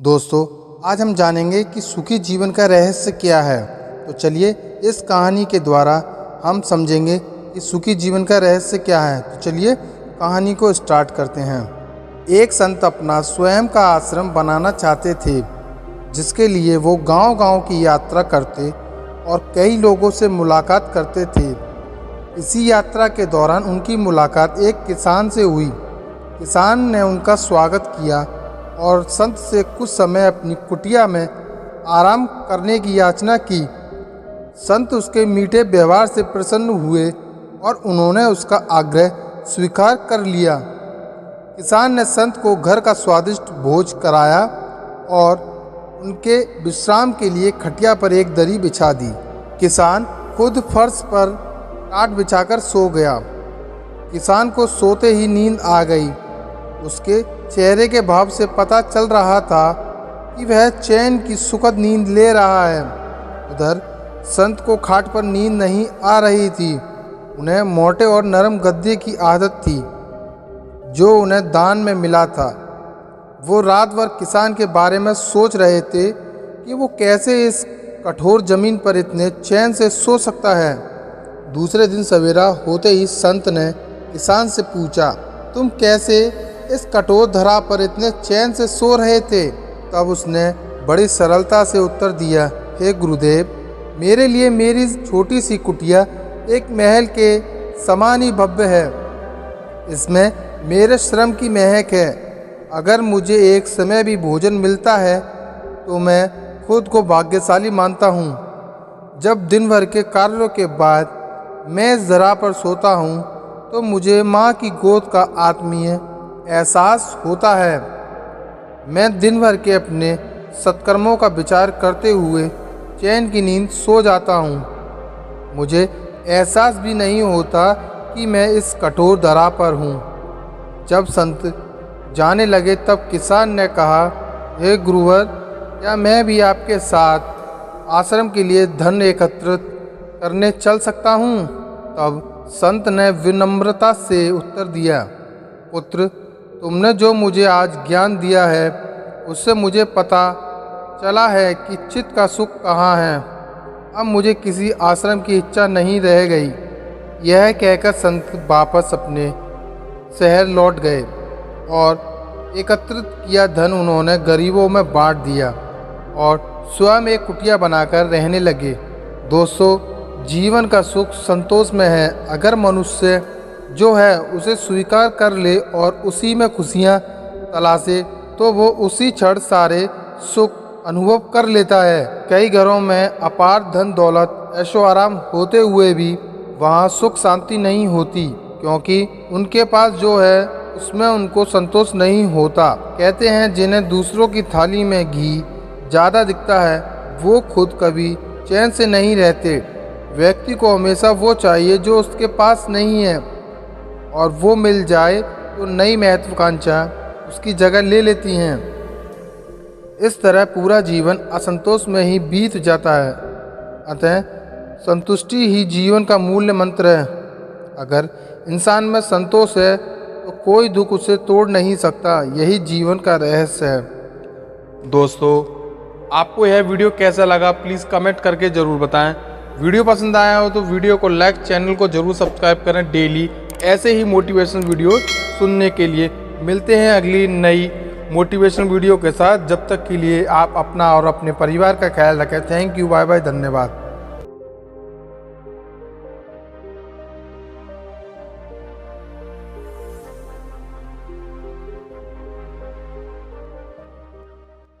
दोस्तों, आज हम जानेंगे कि सुखी जीवन का रहस्य क्या है। तो चलिए इस कहानी के द्वारा हम समझेंगे कि सुखी जीवन का रहस्य क्या है। तो चलिए कहानी को स्टार्ट करते हैं। एक संत अपना स्वयं का आश्रम बनाना चाहते थे, जिसके लिए वो गांव-गांव की यात्रा करते और कई लोगों से मुलाकात करते थे। इसी यात्रा के दौरान उनकी मुलाकात एक किसान से हुई। किसान ने उनका स्वागत किया और संत से कुछ समय अपनी कुटिया में आराम करने की याचना की। संत उसके मीठे व्यवहार से प्रसन्न हुए और उन्होंने उसका आग्रह स्वीकार कर लिया। किसान ने संत को घर का स्वादिष्ट भोज कराया और उनके विश्राम के लिए खटिया पर एक दरी बिछा दी। किसान खुद फर्श पर टाट बिछाकर सो गया। किसान को सोते ही नींद आ गई। उसके चेहरे के भाव से पता चल रहा था कि वह चैन की सुखद नींद ले रहा है। उधर संत को खाट पर नींद नहीं आ रही थी। उन्हें मोटे और नरम गद्दे की आदत थी, जो उन्हें दान में मिला था। वो रात भर किसान के बारे में सोच रहे थे कि वो कैसे इस कठोर जमीन पर इतने चैन से सो सकता है। दूसरे दिन सवेरा होते ही संत ने किसान से पूछा, तुम कैसे इस कठोर धरा पर इतने चैन से सो रहे थे? तब उसने बड़ी सरलता से उत्तर दिया, हे गुरुदेव, मेरे लिए मेरी छोटी सी कुटिया एक महल के समान ही भव्य है। इसमें मेरे श्रम की महक है। अगर मुझे एक समय भी भोजन मिलता है तो मैं खुद को भाग्यशाली मानता हूँ। जब दिन भर के कार्यों के बाद मैं इस धरा पर सोता हूँ तो मुझे माँ की गोद का आत्मीय एहसास होता है। मैं दिन भर के अपने सत्कर्मों का विचार करते हुए चैन की नींद सो जाता हूँ। मुझे एहसास भी नहीं होता कि मैं इस कठोर धरा पर हूँ। जब संत जाने लगे तब किसान ने कहा, हे गुरुवर, क्या मैं भी आपके साथ आश्रम के लिए धन एकत्रित करने चल सकता हूँ? तब संत ने विनम्रता से उत्तर दिया, पुत्र, तुमने जो मुझे आज ज्ञान दिया है उससे मुझे पता चला है कि चित्त का सुख कहाँ है। अब मुझे किसी आश्रम की इच्छा नहीं रह गई। यह कहकर संत वापस अपने शहर लौट गए और एकत्रित किया धन उन्होंने गरीबों में बांट दिया और स्वयं एक कुटिया बनाकर रहने लगे। दोस्तों, जीवन का सुख संतोष में है। अगर मनुष्य जो है उसे स्वीकार कर ले और उसी में खुशियाँ तलाशे तो वो उसी क्षण सारे सुख अनुभव कर लेता है। कई घरों में अपार धन दौलत ऐशो आराम होते हुए भी वहाँ सुख शांति नहीं होती, क्योंकि उनके पास जो है उसमें उनको संतोष नहीं होता। कहते हैं, जिन्हें दूसरों की थाली में घी ज़्यादा दिखता है वो खुद कभी चैन से नहीं रहते। व्यक्ति को हमेशा वो चाहिए जो उसके पास नहीं है, और वो मिल जाए तो नई महत्वाकांक्षा उसकी जगह ले लेती हैं। इस तरह पूरा जीवन असंतोष में ही बीत जाता है। अतः संतुष्टि ही जीवन का मूल्य मंत्र है। अगर इंसान में संतोष है तो कोई दुख उसे तोड़ नहीं सकता। यही जीवन का रहस्य है। दोस्तों, आपको यह वीडियो कैसा लगा प्लीज़ कमेंट करके ज़रूर बताएं। वीडियो पसंद आया हो तो वीडियो को लाइक, चैनल को ज़रूर सब्सक्राइब करें। डेली ऐसे ही मोटिवेशन वीडियो सुनने के लिए मिलते हैं अगली नई मोटिवेशन वीडियो के साथ। जब तक के लिए आप अपना और अपने परिवार का ख्याल रखें। थैंक यू, बाय बाय, धन्यवाद।